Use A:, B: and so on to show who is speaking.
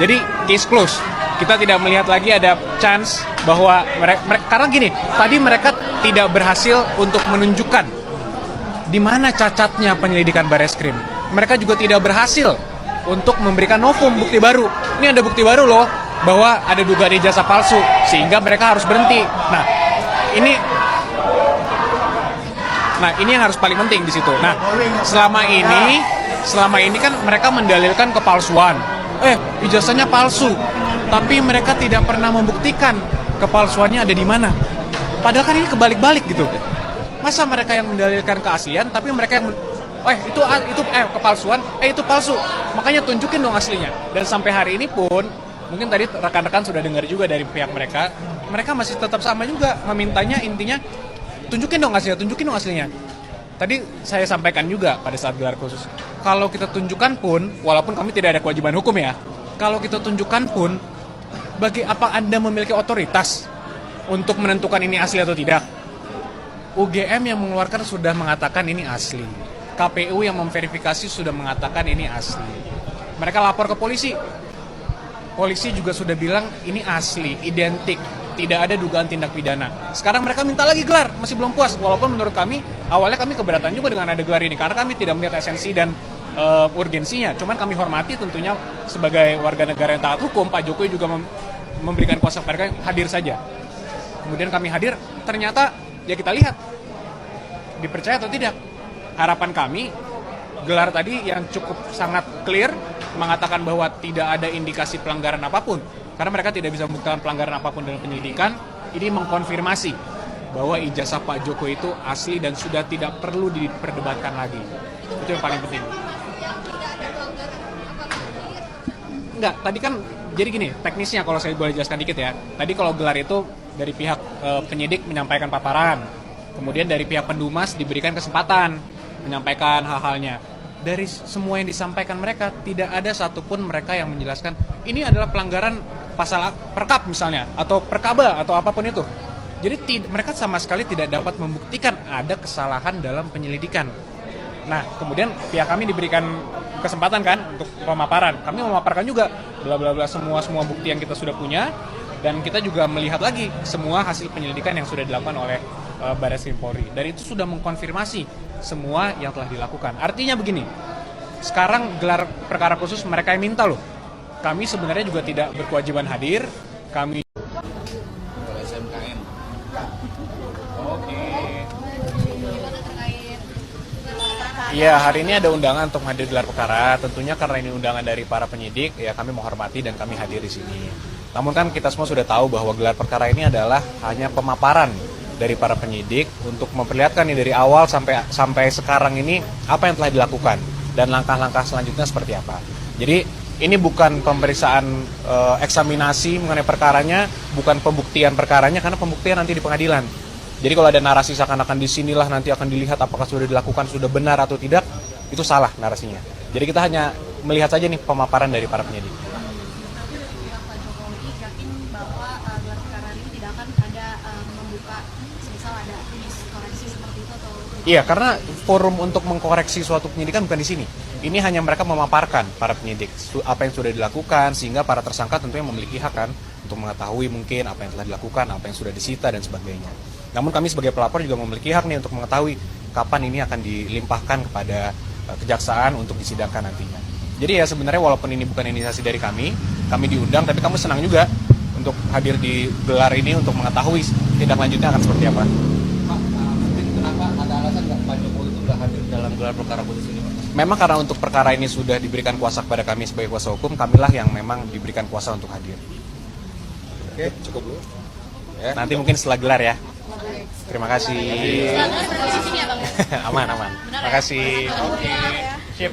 A: Jadi case close. Kita tidak melihat lagi ada chance bahwa mereka karena gini, tadi mereka tidak berhasil untuk menunjukkan di mana cacatnya penyelidikan Bareskrim. Mereka juga tidak berhasil untuk memberikan novum bukti baru. Ini ada bukti baru loh bahwa ada dugaan ijazah palsu sehingga mereka harus berhenti. Nah, ini yang harus paling penting di situ. Nah, selama ini kan mereka mendalilkan kepalsuan. Ijazahnya palsu, tapi mereka tidak pernah membuktikan kepalsuannya ada di mana. Padahal kan ini kebalik-balik gitu. Masa mereka yang mendalilkan keaslian, tapi mereka yang itu kepalsuan, itu palsu. Makanya tunjukin dong aslinya. Dan sampai hari ini pun, mungkin tadi rekan-rekan sudah dengar juga dari pihak mereka masih tetap sama juga memintanya, intinya tunjukin dong aslinya. Tadi saya sampaikan juga pada saat gelar khusus, kalau kita tunjukkan pun, walaupun kami tidak ada kewajiban hukum ya, kalau kita tunjukkan pun, bagi apa Anda memiliki otoritas untuk menentukan ini asli atau tidak? UGM yang mengeluarkan sudah mengatakan ini asli. KPU yang memverifikasi sudah mengatakan ini asli. Mereka lapor ke polisi. Polisi juga sudah bilang ini asli, identik, tidak ada dugaan tindak pidana. Sekarang mereka minta lagi gelar, masih belum puas. Walaupun menurut kami, awalnya kami keberatan juga dengan ada gelar ini, karena kami tidak melihat esensi dan urgensinya. Cuman kami hormati tentunya sebagai warga negara yang taat hukum, Pak Jokowi juga memberikan kuasa mereka hadir saja. Kemudian kami hadir, ternyata ya kita lihat, dipercaya atau tidak. Harapan kami, gelar tadi yang cukup sangat clear, mengatakan bahwa tidak ada indikasi pelanggaran apapun. Karena mereka tidak bisa membuktikan pelanggaran apapun dalam penyelidikan, ini mengkonfirmasi bahwa ijazah Pak Jokowi itu asli dan sudah tidak perlu diperdebatkan lagi. Itu yang paling penting. Enggak, tadi kan, jadi gini, teknisnya kalau saya boleh jelaskan dikit ya. Tadi kalau gelar itu dari pihak penyidik menyampaikan paparan, kemudian dari pihak pendumas diberikan kesempatan menyampaikan hal-halnya. Dari semua yang disampaikan mereka, tidak ada satupun mereka yang menjelaskan ini adalah pelanggaran pasal perkap misalnya, atau perkaba, atau apapun itu. Jadi mereka sama sekali tidak dapat membuktikan ada kesalahan dalam penyelidikan. Nah, kemudian pihak kami diberikan kesempatan kan untuk pemaparan. Kami memaparkan juga bla bla bla semua bukti yang kita sudah punya, dan kita juga melihat lagi semua hasil penyelidikan yang sudah dilakukan oleh Bareskrim Polri. Dan itu sudah mengkonfirmasi semua yang telah dilakukan. Artinya begini, sekarang gelar perkara khusus mereka yang minta loh. Kami sebenarnya juga tidak berkewajiban hadir. Kami
B: SMKM.
A: Oke. Iya, hari ini ada undangan untuk hadir gelar perkara. Tentunya karena ini undangan dari para penyidik, ya kami menghormati dan kami hadir di sini. Namun kan kita semua sudah tahu bahwa gelar perkara ini adalah hanya pemaparan dari para penyidik untuk memperlihatkan nih dari awal sampai sekarang ini apa yang telah dilakukan dan langkah-langkah selanjutnya seperti apa. Jadi ini bukan pemeriksaan eksaminasi mengenai perkaranya, bukan pembuktian perkaranya, karena pembuktian nanti di pengadilan. Jadi kalau ada narasi seakan-akan di sinilah nanti akan dilihat apakah sudah dilakukan, sudah benar atau tidak, itu salah narasinya. Jadi kita hanya melihat saja nih pemaparan dari para penyidik.
C: Pak Jokowi yakin bahwa gelar perkara ini tidak akan ada membuka misal ada koreksi seperti itu atau?
A: Iya, karena forum untuk mengkoreksi suatu penyidikan bukan di sini. Ini hanya mereka memaparkan para penyidik apa yang sudah dilakukan, sehingga para tersangka tentunya memiliki hak kan untuk mengetahui mungkin apa yang telah dilakukan, apa yang sudah disita dan sebagainya. Namun kami sebagai pelapor juga memiliki hak nih untuk mengetahui kapan ini akan dilimpahkan kepada kejaksaan untuk disidangkan nantinya. Jadi ya sebenarnya walaupun ini bukan inisiasi dari kami diundang, tapi kami senang juga untuk hadir di gelar ini untuk mengetahui tindak lanjutnya akan seperti apa.
B: Pak, kenapa ada alasan nggak Pak Jokowi itu nggak hadir dalam gelar perkara khusus ini, Pak?
A: Memang karena untuk perkara ini sudah diberikan kuasa kepada kami sebagai kuasa hukum, kamilah yang memang diberikan kuasa untuk hadir.
B: Oke, cukup dulu. Ya.
A: Nanti mungkin setelah gelar ya. Terima kasih.
C: Di sini ya Bang?
A: Aman. Terima kasih. Oke. Sip.